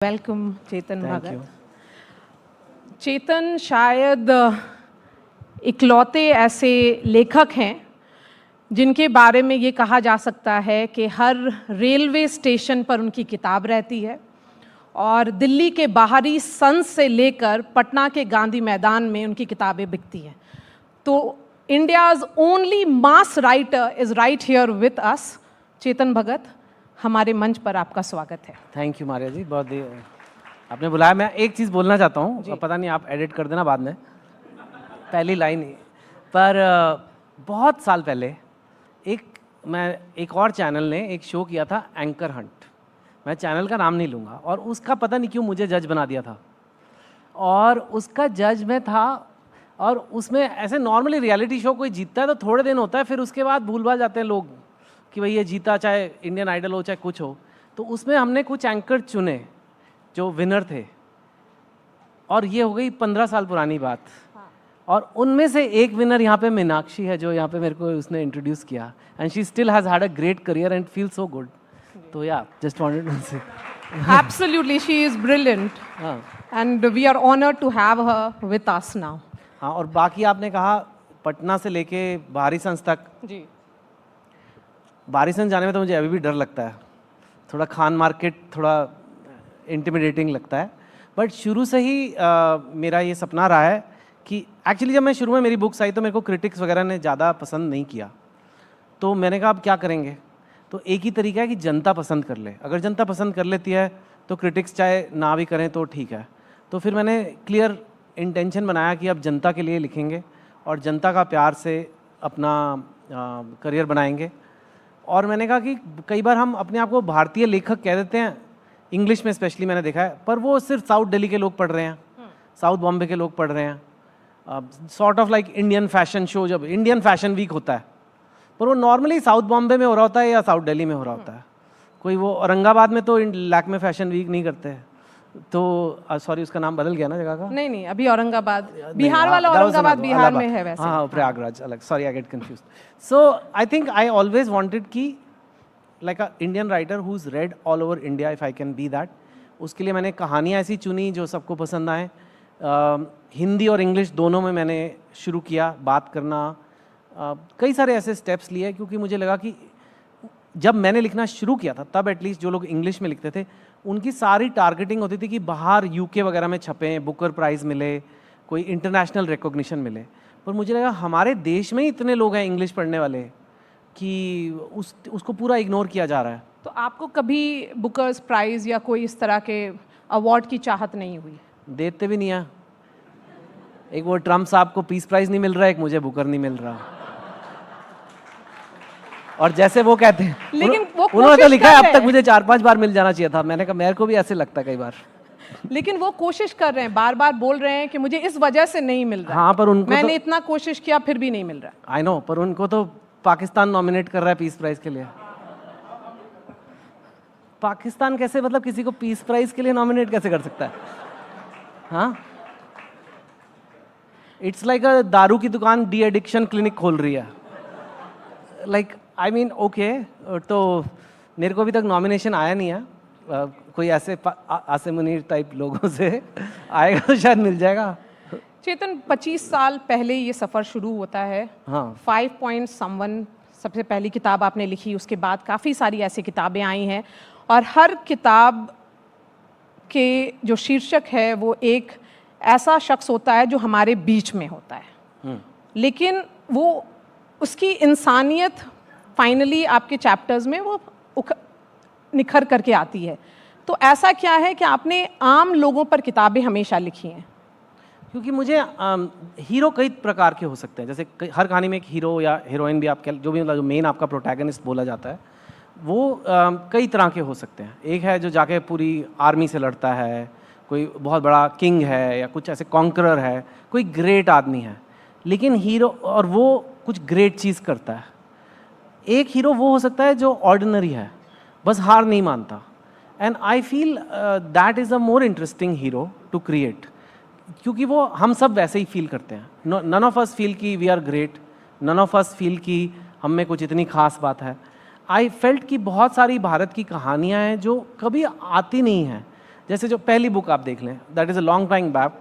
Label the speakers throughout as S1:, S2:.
S1: Welcome Chetan Bhagat. चेतन शायद इकलौते ऐसे लेखक हैं जिनके बारे में ये कहा जा सकता है कि हर रेलवे स्टेशन पर उनकी किताब रहती है और दिल्ली के बाहरी संस से लेकर पटना के गांधी मैदान में उनकी किताबें बिकती हैं। तो India's only mass writer is right here with us. Chetan Bhagat, हमारे मंच पर आपका स्वागत है।
S2: थैंक यू मारिया जी, बहुत आपने बुलाया। मैं एक चीज़ बोलना चाहता हूँ, पता नहीं आप एडिट कर देना बाद में, पहली लाइन ही पर बहुत साल पहले एक और चैनल ने एक शो किया था, एंकर हंट। मैं चैनल का नाम नहीं लूँगा, और उसका पता नहीं क्यों मुझे जज बना दिया था, और उसका जज मैं था। और उसमें ऐसे नॉर्मली रियलिटी शो कोई जीतता है तो थोड़े दिन होता है, फिर उसके बाद भूल भाल जाते हैं लोग कि भाई ये जीता, चाहे इंडियन आइडल हो चाहे कुछ हो। तो उसमें हमने कुछ एंकर चुने जो विनर थे, और ये हो गई 15 साल पुरानी बात। और उनमें से एक विनर यहाँ पे मीनाक्षी है, जो यहाँ पे मेरे को उसने इंट्रोड्यूस किया, and she still has had a great career and feel so good. तो yeah just wanted to say
S1: absolutely, she is brilliant and we are honoured to have her with us now.
S2: हाँ, और बाकी आपने कहा पटना से लेके बाहरी sons तक
S1: जी,
S2: बाहरी संस जाने में तो मुझे अभी भी डर लगता है, थोड़ा खान मार्केट थोड़ा इंटिमिडेटिंग लगता है। बट शुरू से ही मेरा ये सपना रहा है कि एक्चुअली जब मैं शुरू में मेरी बुक्स आई तो मेरे को क्रिटिक्स वगैरह ने ज़्यादा पसंद नहीं किया। तो मैंने कहा अब क्या करेंगे, तो एक ही तरीका है कि जनता पसंद कर ले। अगर जनता पसंद कर लेती है तो क्रिटिक्स चाहे ना भी करें तो ठीक है। तो फिर मैंने क्लियर इंटेंशन बनाया कि अब जनता के लिए लिखेंगे और जनता का प्यार से अपना करियर बनाएंगे। और मैंने कहा कि कई बार हम अपने आप को भारतीय लेखक कह देते हैं, इंग्लिश में स्पेशली मैंने देखा है, पर वो सिर्फ साउथ दिल्ली के लोग पढ़ रहे हैं, साउथ बॉम्बे के लोग पढ़ रहे हैं। Sort of like Indian fashion show, जब इंडियन फैशन वीक होता है, पर वो नॉर्मली साउथ बॉम्बे में हो रहा होता है या साउथ दिल्ली में हो रहा होता है। कोई वो औरंगाबाद में तो लैक्मे फैशन वीक नहीं करते हैं। तो सॉरी, उसका नाम बदल गया ना जगह का?
S1: नहीं, अभी औरंगाबाद, बिहार वाला औरंगाबाद बिहार में है वैसे।
S2: हाँ, प्रयागराज अलग। Sorry, I get confused. So I think I always wanted कि like a Indian writer who is read all over India, if I can be that. उसके लिए मैंने कहानियाँ ऐसी चुनी जो सबको पसंद आए। हिंदी और इंग्लिश दोनों में मैंने शुरू किया बात करना। कई सारे ऐसे स्टेप्स लिए, क्योंकि मुझे लगा कि जब मैंने लिखना शुरू किया था तब एटलीस्ट जो लोग इंग्लिश में लिखते थे उनकी सारी टारगेटिंग होती थी कि बाहर यूके वगैरह में छपें, बुकर प्राइज़ मिले, कोई इंटरनेशनल रिकॉग्निशन मिले। पर मुझे लगा हमारे देश में ही इतने लोग हैं इंग्लिश पढ़ने वाले कि उसको पूरा इग्नोर किया जा रहा है।
S1: तो आपको कभी बुकर्स प्राइज या कोई इस तरह के अवार्ड की चाहत नहीं हुई?
S2: देते भी नहीं है। एक वो ट्रम्प साहब को पीस प्राइज नहीं मिल रहा है, एक मुझे बुकर नहीं मिल रहा। और जैसे वो कहते हैं,
S1: लेकिन वो
S2: उन्होंने तो लिखा है अब तक मुझे 4-5 बार मिल जाना चाहिए था। मैंने कहा मेरे को भी ऐसे लगता है कई बार।
S1: लेकिन वो कोशिश कर रहे हैं, बार बार बोल रहे हैं कि मुझे इस वजह से नहीं मिल रहा।
S2: हाँ, पर उनको
S1: मैंने इतना कोशिश किया फिर भी नहीं मिल रहा।
S2: आई नो, पर उनको तो पाकिस्तान नॉमिनेट कर रहा है पीस प्राइज के लिए। पाकिस्तान कैसे, मतलब किसी को पीस प्राइज के लिए नॉमिनेट कैसे कर सकता है? हाँ, इट्स लाइक अ दारू की दुकान डी एडिक्शन क्लिनिक खोल रही है। लाइक आई मीन ओके, तो मेरे को अभी तक नॉमिनेशन आया नहीं है। कोई ऐसे आसिम मुनीर टाइप लोगों से आएगा तो शायद मिल जाएगा।
S1: चेतन, 25 साल पहले ये सफ़र शुरू होता है।
S2: हाँ,
S1: 5 Point Someone सबसे पहली किताब आपने लिखी, उसके बाद काफ़ी सारी ऐसी किताबें आई हैं, और हर किताब के जो शीर्षक है वो एक ऐसा शख्स होता है जो हमारे बीच में होता है, लेकिन वो उसकी इंसानियत फाइनली आपके चैप्टर्स में वो निखर करके आती है। तो ऐसा क्या है कि आपने आम लोगों पर किताबें हमेशा लिखी हैं?
S2: क्योंकि मुझे हीरो कई प्रकार के हो सकते हैं। जैसे हर कहानी में एक हीरो या हीरोइन भी आप जो भी, मतलब जो मेन आपका प्रोटैगनिस्ट बोला जाता है, वो कई तरह के हो सकते हैं। एक है जो जाके पूरी आर्मी से लड़ता है, कोई बहुत बड़ा किंग है या कुछ ऐसे कॉन्करर है, कोई ग्रेट आदमी है, लेकिन हीरो और वो कुछ ग्रेट चीज़ करता है। एक हीरो वो हो सकता है जो ऑर्डिनरी है, बस हार नहीं मानता। And I feel that is a more interesting hero to create, क्योंकि वो हम सब वैसे ही फील करते हैं। नन ऑफ अस फील कि we are great, none of us feel कि हम में कुछ इतनी खास बात है। आई फेल्ट कि बहुत सारी भारत की कहानियाँ हैं जो कभी आती नहीं हैं, जैसे जो पहली बुक आप देख लें, that is a long time back,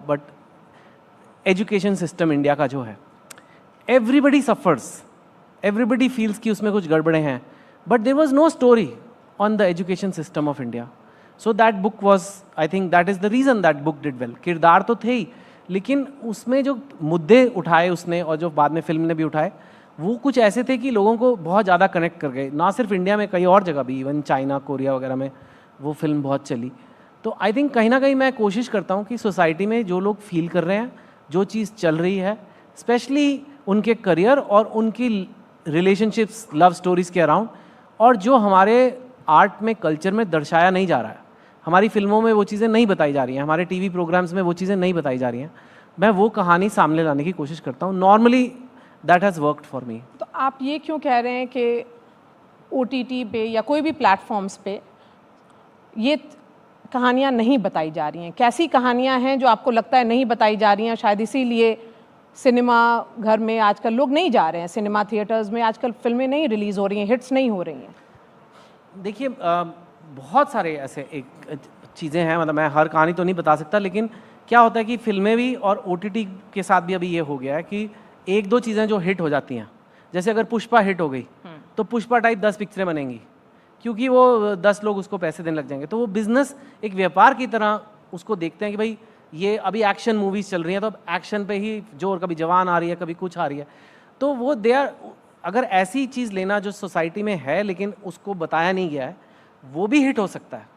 S2: but education system India का जो है, एवरीबडी सफ़र्स, एवरीबडी फील्स कि उसमें कुछ गड़बड़े हैं, but there was no story on the education system of India. So that book was, I think that is the reason that book did well. किरदार तो थे ही, लेकिन उसमें जो मुद्दे उठाए उसने और जो बाद में फिल्म ने भी उठाए, वो कुछ ऐसे थे कि लोगों को बहुत ज़्यादा कनेक्ट कर गए. ना सिर्फ इंडिया में, कई और जगह भी, इवन चाइना, कोरिया वगैरह में वो फिल्म बहुत चली. तो आई थिंक कहीं ना कहीं मैं कोशिश करता हूँ कि सोसाइटी में जो लोग फील कर रहे हैं, जो चीज़ चल रही है, स्पेशली उनके करियर और उनकी रिलेशनशिप्स, लव स्टोरीज़ के अराउंड, और जो हमारे आर्ट में, कल्चर में दर्शाया नहीं जा रहा है, हमारी फिल्मों में वो चीज़ें नहीं बताई जा रही हैं, हमारे टीवी प्रोग्राम्स में वो चीज़ें नहीं बताई जा रही हैं, मैं वो कहानी सामने लाने की कोशिश करता हूँ. Normally that has worked for me.
S1: तो आप ये क्यों कह रहे हैं कि OTT पे या कोई भी प्लेटफॉर्म्स पे ये कहानियाँ नहीं बताई जा रही हैं? कैसी कहानियाँ हैं जो आपको लगता है नहीं बताई जा रही हैं? शायद इसीलिए सिनेमा घर में आजकल लोग नहीं जा रहे हैं, सिनेमा थिएटर्स में आजकल फिल्में नहीं रिलीज़ हो रही हैं, हिट्स नहीं हो रही हैं.
S2: देखिए, बहुत सारे ऐसे एक चीज़ें हैं, मतलब मैं हर कहानी तो नहीं बता सकता, लेकिन क्या होता है कि फिल्में भी और OTT के साथ भी अभी ये हो गया है कि एक दो चीज़ें जो हिट हो जाती हैं, जैसे अगर पुष्पा हिट हो गई तो पुष्पा टाइप 10 पिक्चरें बनेंगी, क्योंकि वो 10 लोग उसको पैसे देने लग जाएंगे. तो वो बिजनेस एक व्यापार की तरह उसको देखते हैं कि भाई ये अभी एक्शन मूवीज़ चल रही हैं, तो अब एक्शन पे ही जोर, कभी जवान आ रही है, कभी कुछ आ रही है, तो वो अगर ऐसी चीज़ लेना जो सोसाइटी में है लेकिन उसको बताया नहीं गया है, वो भी हिट हो सकता है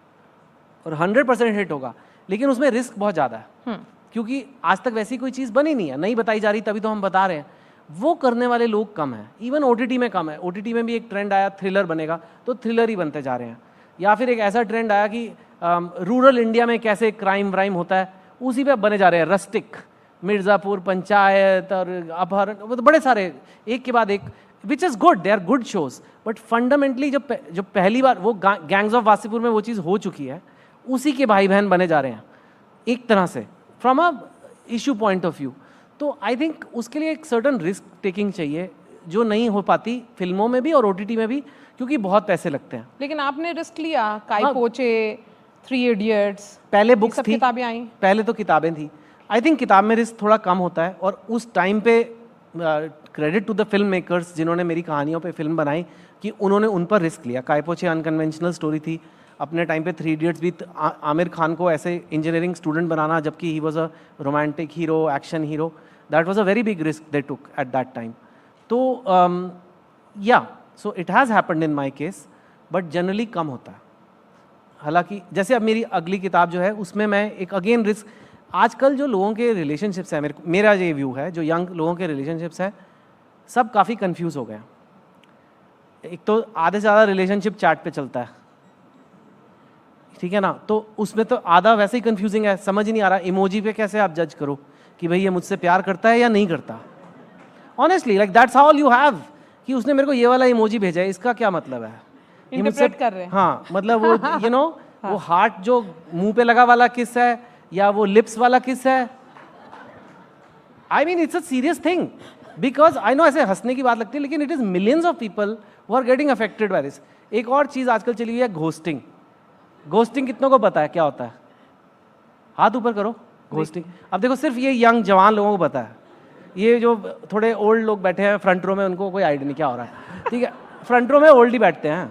S2: और 100% हिट होगा, लेकिन उसमें रिस्क बहुत ज़्यादा है, क्योंकि आज तक वैसी कोई चीज़ बनी नहीं है, नहीं बताई जा रही, तभी तो हम बता रहे हैं. वो करने वाले लोग कम हैं, इवन OTT में कम है. OTT में भी एक ट्रेंड आया, थ्रिलर बनेगा, तो थ्रिलर ही बनते जा रहे हैं. या फिर एक ऐसा ट्रेंड आया कि रूरल इंडिया में कैसे क्राइम व्राइम होता है, उसी पे बने जा रहे हैं. रस्टिक, मिर्ज़ापुर, पंचायत और अपहरण, वो तो बड़े सारे एक के बाद एक, which is good, they are good shows. But fundamentally जो पहली बार वो गैंग्स ऑफ वासीपुर में वो चीज़ हो चुकी है, उसी के भाई बहन बने जा रहे हैं एक तरह से, from a issue point of view. तो आई थिंक उसके लिए एक सर्टन रिस्क टेकिंग चाहिए, जो नहीं हो पाती फिल्मों में भी और OTT में भी, क्योंकि बहुत पैसे लगते हैं.
S1: लेकिन आपने रिस्क लिया, काई पोचे, 3 इडियट्स,
S2: पहले बुक्स थी,
S1: किताबें आई,
S2: पहले तो किताबें थी. आई थिंक किताब में रिस्क थोड़ा कम होता है, और उस टाइम पे credit to the film makers जिन्होंने मेरी कहानियों पे फिल्म बनाई, कि उन्होंने उन पर रिस्क लिया. काय पोचे अनकन्वेंशनल स्टोरी थी. अपने टाइम पे 3 इडियट्स भी, आमिर खान को ऐसे इंजीनियरिंग स्टूडेंट बनाना, जबकि he was a romantic hero, action hero, that was a very big risk they took at that time. तो yeah so it has happened in my case, but generally कम होता है. हालांकि जैसे अब मेरी अगली किताब जो है, उसमें मैं एक अगेन रिस्क, आजकल जो लोगों के रिलेशनशिप्स हैं, मेरा ये व्यू है, जो यंग लोगों के रिलेशनशिप्स हैं, सब काफ़ी कंफ्यूज हो गए हैं. एक तो आधे से ज़्यादा रिलेशनशिप चैट पे चलता है, ठीक है ना, तो उसमें तो आधा वैसे ही कंफ्यूजिंग है, समझ ही नहीं आ रहा इमोजी पे कैसे आप जज करो कि भाई ये मुझसे प्यार करता है या नहीं करता. Honestly like that's all you have, कि उसने मेरे को ये वाला इमोजी भेजा है, इसका क्या मतलब है,
S1: इंटरप्रेट कर रहे हैं.
S2: हाँ, मतलब वो यू नो वो हार्ट जो मुंह पे लगा वाला किस है, या वो लिप्स वाला किस है. I mean it's a serious thing, because I know ऐसे हंसने की बात लगती है, लेकिन it is millions of people who are getting affected by this. एक और चीज़ आजकल चली हुई है, घोस्टिंग. घोस्टिंग कितनों को पता है क्या होता है? हाथ ऊपर करो. घोस्टिंग, अब देखो सिर्फ ये यंग जवान लोगों को पता है, ये जो थोड़े ओल्ड लोग बैठे हैं फ्रंट रो में, उनको कोई आइडिया नहीं क्या हो रहा है, ठीक है. फ्रंट रो में ओल्ड ही बैठते हैं,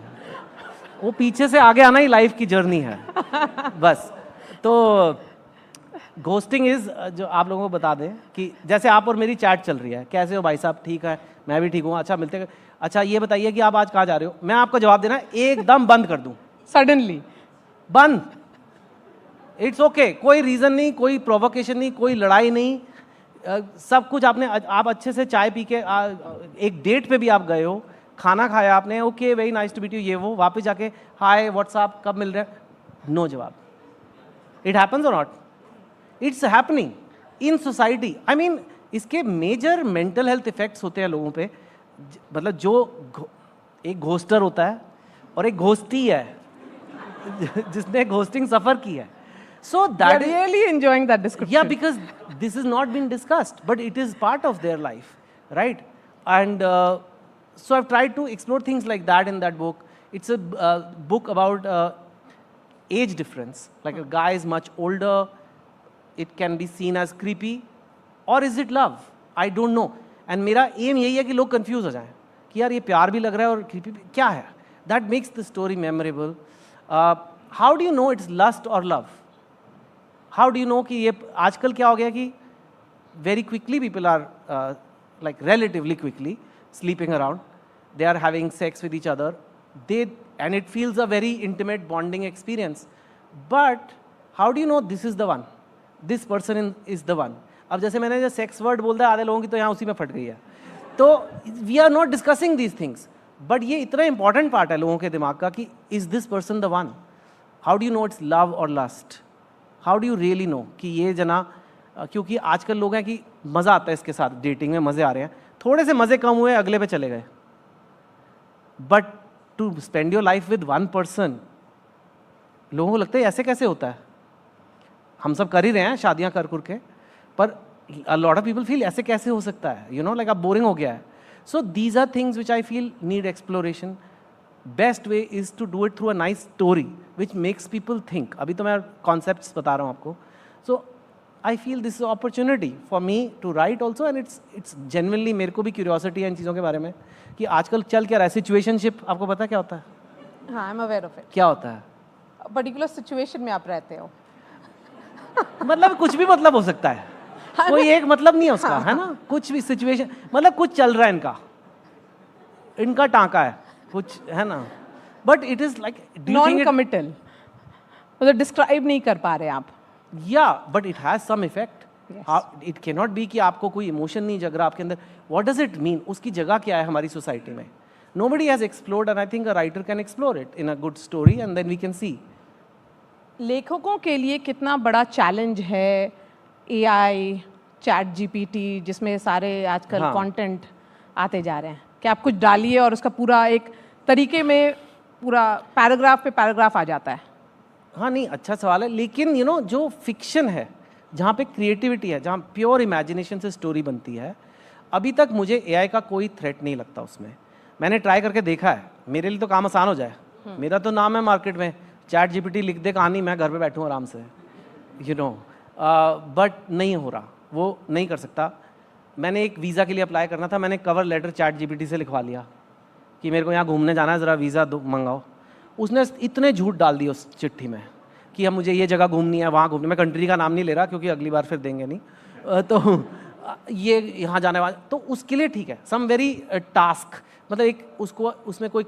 S2: वो पीछे से आगे आना ही लाइफ की जर्नी है बस. तो घोस्टिंग इज, जो आप लोगों को बता दें कि जैसे आप और मेरी चैट चल रही है, कैसे हो भाई साहब, ठीक है, मैं भी ठीक हूँ, अच्छा मिलते हैं, अच्छा ये बताइए कि आप आज कहाँ जा रहे हो, मैं आपका जवाब देना एकदम बंद कर दूँ,
S1: सडनली
S2: बंद. इट्स ओके, कोई रीज़न नहीं, कोई प्रोवोकेशन नहीं, कोई लड़ाई नहीं, सब कुछ आप अच्छे से चाय पी के, एक डेट पे भी आप गए हो, खाना खाया आपने, okay very nice to meet you, ये वो, वापस जाके हाय व्हाट्सअप, कब मिल रहे हैं, नो जवाब. इट हैपन्स और not? It's happening in society. I mean इसके मेजर मेंटल हेल्थ इफेक्ट्स होते हैं लोगों पे. मतलब जो एक घोस्टर होता है और एक घोस्टी है जिसने घोस्टिंग सफर की है. So that
S1: is really enjoying that description.
S2: Yeah, because this has not been discussed, but it is part of their life, right? And so I've tried to explore things like that in that book. It's a book about age difference, like a guy is much older, it can be seen as creepy, or is it love? I don't know. And मेरा aim यही है कि लोग confuse हो जाएं कि यार ये प्यार भी लग रहा है और creepy भी क्या है. That makes the story memorable. How do you know it's lust or love? How do you know कि ये आजकल क्या हो गया कि very quickly people are like relatively quickly sleeping around, they are having sex with each other, and it feels a very intimate bonding experience. But how do you know this is the one? This person is the one. अब जैसे मैंने जो sex word बोल दिया, आधे लोगों की तो यहाँ उसी में फट गई है. तो we are not discussing these things, but ये इतना इंपॉर्टेंट पार्ट है लोगों के दिमाग का कि is this person the one. How do you know it's love और lust? How do you really know कि ये जना, क्योंकि आजकल लोग हैं कि मज़ा आता है इसके साथ, डेटिंग में मज़े आ रहे हैं, थोड़े से मज़े कम हुए अगले पे चले गए. But to spend your life with one person, लोगों को लगता है ऐसे कैसे होता है. हम सब कर ही रहे हैं शादियां कर के, पर a lot of people feel ऐसे कैसे हो सकता है, you know, like अब बोरिंग हो गया है. So these are things which I feel need exploration. Best way is to do it through a nice story which makes people think. अभी तो मैं concepts बता रहा हूँ आपको. So I feel this is an opportunity for me to write also, and it's genuinely मेरे को भी curiosity है इन चीज़ों के बारे में कि आजकल चल क्या रहा है. Situationship आपको पता है क्या होता है?
S1: हाँ, I'm aware of it.
S2: क्या होता है?
S1: पर्टिकुलर सिचुएशन में आप रहते हो.
S2: मतलब कुछ भी मतलब हो सकता है, कोई एक मतलब नहीं है उसका, है ना. कुछ भी सिचुएशन, मतलब कुछ चल रहा है इनका टांका है कुछ, है ना. But it is like
S1: non committal, मतलब डिस्क्राइब नहीं कर पा रहे आप.
S2: Yeah but it has some effect. It can not be कि आपको कोई इमोशन नहीं जग रहा आपके अंदर. What does it mean? उसकी जगह क्या है हमारी सोसाइटी में? Nobody has explored, and I think a writer can explore it in a good story, and then we can see.
S1: लेखकों के लिए कितना बड़ा चैलेंज है AI, चैट GPT, जिसमें सारे आजकल कंटेंट आते जा रहे हैं, कि आप कुछ डालिए और उसका पूरा एक तरीके में पूरा पैराग्राफ पे पैराग्राफ आ जाता है.
S2: हाँ, नहीं, अच्छा सवाल है. लेकिन यू नो जो फिक्शन है, जहाँ पे क्रिएटिविटी है, जहाँ प्योर इमेजिनेशन से स्टोरी बनती है, अभी तक मुझे AI का कोई थ्रेट नहीं लगता उसमें. मैंने ट्राई करके देखा है, मेरे लिए तो काम आसान हो जाए. मेरा तो नाम है मार्केट में, चैट GPT लिख दे कहानी, मैं घर पे बैठूँ आराम से, यू नो. बट नहीं हो रहा, वो नहीं कर सकता. मैंने एक वीज़ा के लिए अप्लाई करना था, मैंने कवर लेटर चैट GPT से लिखवा लिया कि मेरे को यहाँ घूमने जाना है, ज़रा वीज़ा दो मंगाओ. उसने इतने झूठ डाल दिए उस चिट्ठी में कि हम मुझे ये जगह घूमनी है, वहाँ घूमनी. मैं कंट्री का नाम नहीं ले रहा क्योंकि अगली बार फिर देंगे नहीं. तो ये यहाँ जाने वाला, तो उसके लिए ठीक है. सम वेरी टास्क, मतलब एक उसको उसमें कोई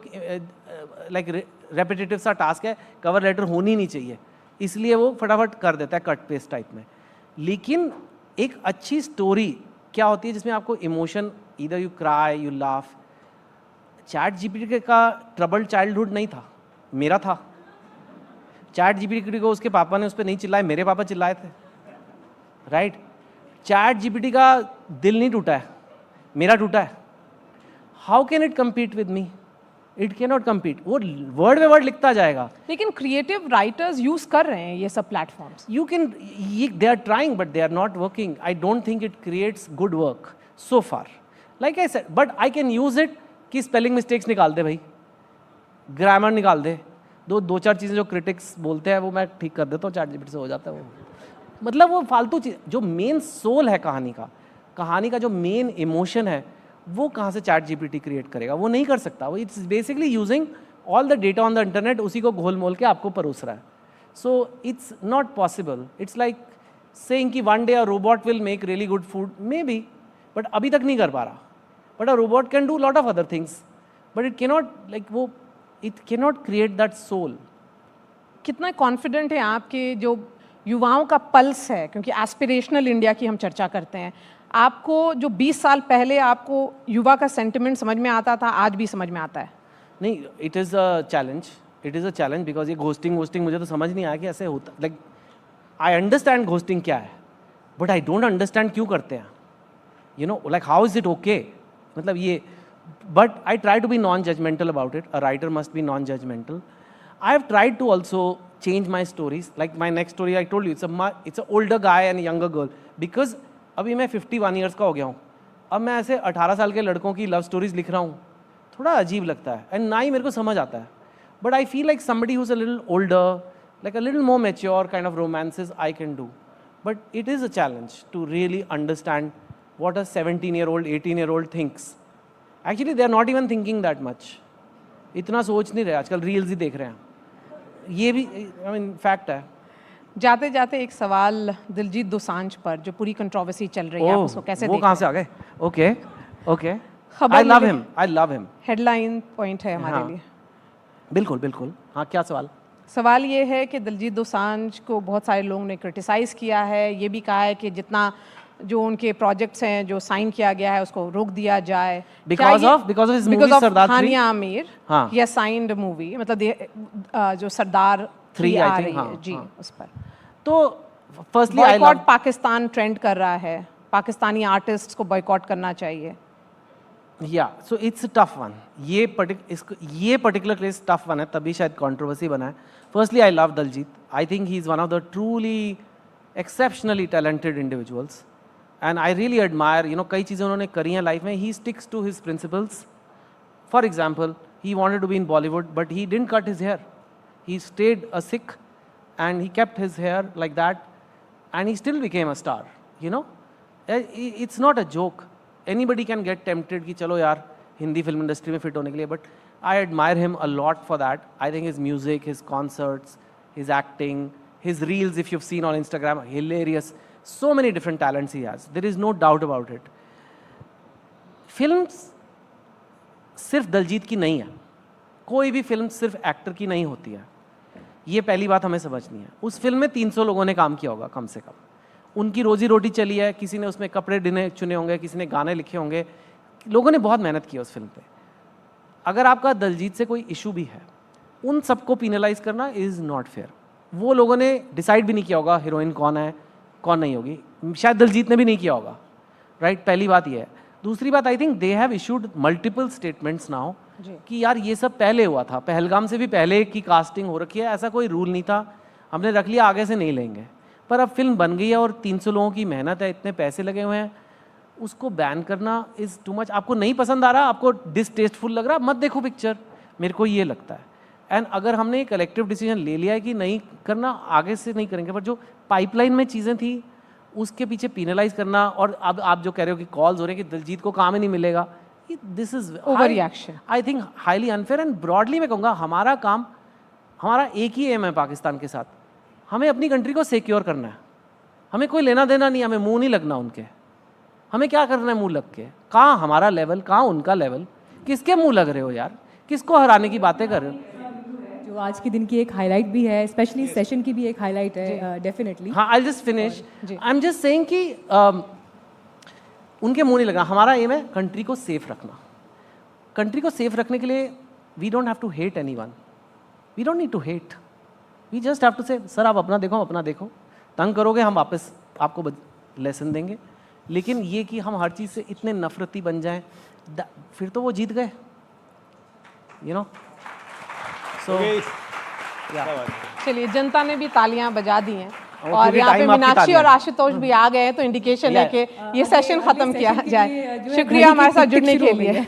S2: लाइक रेपिटेटिव सा टास्क है, कवर लेटर होनी नहीं चाहिए, इसलिए वो फटाफट कर देता है कट पेस्ट टाइप में. लेकिन एक अच्छी स्टोरी क्या होती है जिसमें आपको emotion, either you cry, you laugh. Chat GPT का ट्रबल्ड चाइल्डहुड नहीं था, मेरा था. चैट GPT को उसके पापा ने उस पर नहीं चिल्लाए, मेरे पापा चिल्लाए थे, राइट. चैट GPT का दिल नहीं टूटा है, मेरा टूटा है. How can it compete with me? It can not compete. वो वर्ड पे वर्ड लिखता जाएगा.
S1: लेकिन क्रिएटिव राइटर्स यूज कर रहे हैं ये सब platforms.
S2: You can, they are trying, but they are not working. I don't think it creates good work so far. Like I said, but I can use it कि spelling mistakes निकाल दे भाई, grammar निकाल दे, दो चार चीज़ें जो critics बोलते हैं वो मैं ठीक कर देता हूँ, चैट GPT से हो जाता है वो. मतलब वो फालतू चीज़, जो मेन सोल है कहानी का जो मेन इमोशन है, वो कहाँ से चैट GPT क्रिएट करेगा? वो नहीं कर सकता. वो it's basically using all the data on the internet, उसी को घोल मोल के आपको परोस रहा है. So it's not possible. It's like saying कि one day a robot will make really good food, maybe, but अभी तक नहीं कर पा रहा. But a robot can do lot of other things, but it cannot, like वो it cannot create that soul.
S1: कितना confident है आपके जो युवाओं का पल्स है, क्योंकि एस्पिरेशनल इंडिया की हम चर्चा करते हैं, आपको जो 20 साल पहले आपको युवा का सेंटिमेंट समझ में आता था, आज भी समझ में आता है?
S2: नहीं, it is a challenge because ये घोस्टिंग मुझे तो समझ नहीं आया कि ऐसे होता. लाइक आई अंडरस्टैंड घोस्टिंग क्या है, बट आई डोंट अंडरस्टैंड क्यों करते हैं, you know, like how is it okay. मतलब ये, but I try to be non judgmental about it. A writer must be non judgmental. I have tried to also change my stories. Like my next story, I told you, it's a older guy and a younger girl. Because अभी मैं 51 years का हो गया हूँ, अब मैं ऐसे 18 साल के लड़कों की लव स्टोरीज लिख रहा हूँ, थोड़ा अजीब लगता है, एंड ना ही मेरे को समझ आता है. But I feel like somebody who's a little older, like a little more mature kind of romances I can do. But it is a challenge to really understand what a 17-year-old, 18-year-old thinks. Actually, they are not even thinking that much. इतना सोच नहीं रहे, आजकल reels ही देख रहे हैं. ये भी I mean फैक्ट है.
S1: जाते जाते एक सवाल दिलजीत दोसांझ पर, जो पूरी कंट्रोवर्सी चल रही है, आप उसको कैसे
S2: वो
S1: देखते
S2: कहाँ से आ गए? Okay okay.
S1: खबर
S2: आई लव
S1: मिली-
S2: him, I love him.
S1: Headline point है हमारे लिए.
S2: बिल्कुल बिल्कुल. हाँ, क्या सवाल?
S1: सवाल ये है कि दिलजीत दोसांझ को बहुत सारे लोगों ने क्रिटिसाइज़ किया है, ये भी कहा है कि जितना जो उनके प्रोजेक्ट्स हैं जो साइन किया गया है उसको रोक दिया जाए.
S2: Because of his movie Sardar 3?
S1: हानिया आमिर.
S2: हाँ.
S1: ये साइंड मूवी, मतलब जो सरदार 3
S2: I
S1: आ
S2: think,
S1: रही
S2: हाँ,
S1: है जी,
S2: हाँ.
S1: उस पर
S2: तो firstly I
S1: boycott
S2: love.
S1: Pakistan trend कर रहा है, पाकिस्तानी आर्टिस्ट को बॉयकॉट करना चाहिए.
S2: Yeah so it's a tough one. ये पर्टिकुलर केस टफ वन है, तभी शायद कंट्रोवर्सी बना है. Firstly I love Daljit. I think he is one of the truly exceptionally talented individuals and I really admire. You know, कई चीज़ें उन्होंने करी हैं लाइफ में. He sticks to his principles. For example, he wanted to be in Bollywood but he didn't cut his hair. He stayed a Sikh and he kept his hair like that and he still became a star, you know. It's not a joke. Anybody can get tempted कि चलो यार Hindi film industry में fit होने के लिए, but I admire him a lot for that. I think his music, his concerts, his acting, his reels, if you've seen on Instagram, hilarious. So many different talents he has. There is no doubt about it. Films सिर्फ दलजीत की नहीं है. कोई भी film सिर्फ actor की नहीं होती है. ये पहली बात हमें समझनी है. उस फिल्म में 300 लोगों ने काम किया होगा कम से कम. उनकी रोजी रोटी चली है, किसी ने उसमें कपड़े चुने होंगे, किसी ने गाने लिखे होंगे. लोगों ने बहुत मेहनत की उस फिल्म पे. अगर आपका दलजीत से कोई इशू भी है, उन सबको पिनलाइज करना इज़ नॉट फेयर. वो लोगों ने डिसाइड भी नहीं किया होगा हीरोइन कौन है कौन नहीं होगी. शायद दलजीत ने भी नहीं किया होगा. राइट, पहली बात ये है. दूसरी बात, I think they have issued multiple statements now कि यार ये सब पहले हुआ था, पहलगाम से भी पहले की कास्टिंग हो रखी है, ऐसा कोई रूल नहीं था, हमने रख लिया, आगे से नहीं लेंगे. पर अब फिल्म बन गई है और 300 लोगों की मेहनत है, इतने पैसे लगे हुए हैं, उसको बैन करना इज़ टू मच. आपको नहीं पसंद आ रहा, आपको डिसटेस्टफुल लग रहा, मत देखो पिक्चर. मेरे को ये लगता है. एंड अगर हमने एक कलेक्टिव डिसीजन ले लिया है कि नहीं करना, आगे से नहीं करेंगे. पर जो पाइपलाइन में चीज़ें थी उसके पीछे पिनलाइज करना, और अब आप जो कह रहे हो कि कॉल्स हो रहे हैं कि दिलजीत को काम ही नहीं मिलेगा, this is
S1: over reaction.
S2: I think highly unfair. And broadly मैं कहूँगा हमारा काम, हमारा एक ही एम है पाकिस्तान के साथ, हमें अपनी कंट्री को सिक्योर करना है. हमें कोई लेना देना नहीं, हमें मुंह नहीं लगना उनके. हमें क्या करना है मुंह लग के? कहाँ हमारा लेवल, कहाँ उनका लेवल? किसके मुंह लग रहे हो यार? किसको हराने की बातें कर रहे हो?
S3: जो आज के दिन की एक हाईलाइट भी है, स्पेशली सेशन की भी एक हाईलाइट है डेफिनेटली.
S2: हाँ, I just finish. I am just saying कि उनके मुंह नहीं लगना. हमारा एम है कंट्री को सेफ रखना. कंट्री को सेफ रखने के लिए we don't have to hate anyone. We don't need to hate. We just have to say sir आप अपना देखो, अपना देखो. तंग करोगे हम वापस आपको लेसन देंगे. लेकिन ये कि हम हर चीज़ से इतने नफरती बन जाएं, फिर तो वो जीत गए, यू नो. सो
S1: चलिए, जनता ने भी तालियां बजा दी हैं और
S2: क्योंकि
S1: यहाँ पे
S2: time आपकी
S1: मीनाक्षी
S2: तालियां
S1: और आशुतोष भी आ गए हैं, तो इंडिकेशन है कि ये सेशन खत्म किया जाए.
S3: जो है
S1: शुक्रिया
S3: घड़ी की
S1: हमारे साथ
S3: टिक-टिक
S1: जुड़ने
S3: शुरू
S1: के
S3: हो गई
S1: लिए.
S3: है.